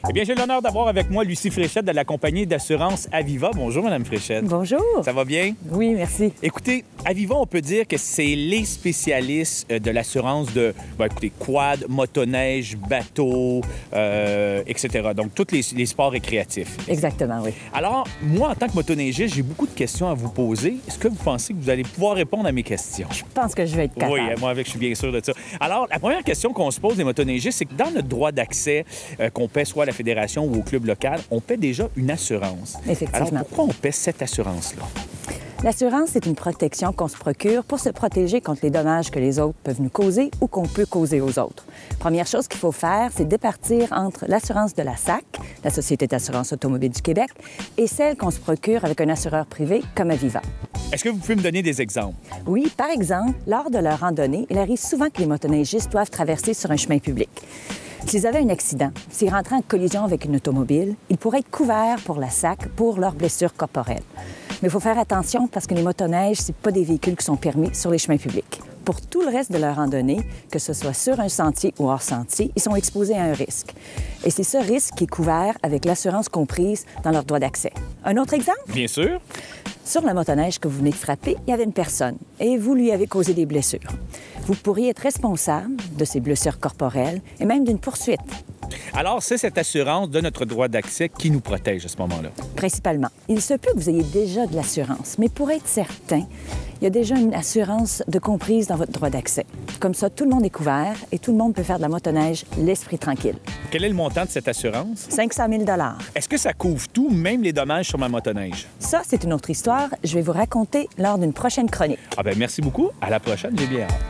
Eh bien, j'ai l'honneur d'avoir avec moi Lucie Fréchette de la compagnie d'assurance Aviva. Bonjour, Madame Fréchette. Bonjour. Ça va bien? Oui, merci. Écoutez, Aviva, on peut dire que c'est les spécialistes de l'assurance de, écoutez, quad, motoneige, bateau, etc. Donc, tous les sports récréatifs. Exactement, oui. Alors, moi, en tant que motoneigiste, j'ai beaucoup de questions à vous poser. Est-ce que vous pensez que vous allez pouvoir répondre à mes questions? Je pense que je vais être capable. Oui, moi avec, je suis bien sûr de ça. Alors, la première question qu'on se pose des motoneigistes, c'est que dans notre droit d'accès qu'on paie soit à la fédération ou au club local, on paie déjà une assurance. Effectivement. Alors, pourquoi on paie cette assurance-là? L'assurance, c'est une protection qu'on se procure pour se protéger contre les dommages que les autres peuvent nous causer ou qu'on peut causer aux autres. Première chose qu'il faut faire, c'est départir entre l'assurance de la SAC, la Société d'assurance automobile du Québec, et celle qu'on se procure avec un assureur privé comme Aviva. Est-ce que vous pouvez me donner des exemples? Oui, par exemple, lors de leur randonnée, il arrive souvent que les motoneigistes doivent traverser sur un chemin public. S'ils avaient un accident, s'ils rentraient en collision avec une automobile, ils pourraient être couverts pour la SAC pour leurs blessures corporelles. Mais il faut faire attention parce que les motoneiges, ce pas des véhicules qui sont permis sur les chemins publics. Pour tout le reste de leur randonnée, que ce soit sur un sentier ou hors sentier, ils sont exposés à un risque. Et c'est ce risque qui est couvert avec l'assurance comprise dans leur droit d'accès. Un autre exemple? Bien sûr. Sur la motoneige que vous venez de frapper, il y avait une personne et vous lui avez causé des blessures. Vous pourriez être responsable de ces blessures corporelles et même d'une poursuite. Alors, c'est cette assurance de notre droit d'accès qui nous protège à ce moment-là. Principalement. Il se peut que vous ayez déjà de l'assurance, mais pour être certain, il y a déjà une assurance de comprise dans votre droit d'accès. Comme ça, tout le monde est couvert et tout le monde peut faire de la motoneige l'esprit tranquille. Quel est le montant de cette assurance? 500 000 $. Est-ce que ça couvre tout, même les dommages sur ma motoneige? Ça, c'est une autre histoire. Je vais vous raconter lors d'une prochaine chronique. Ah bien, merci beaucoup. À la prochaine, j'ai bien hâte.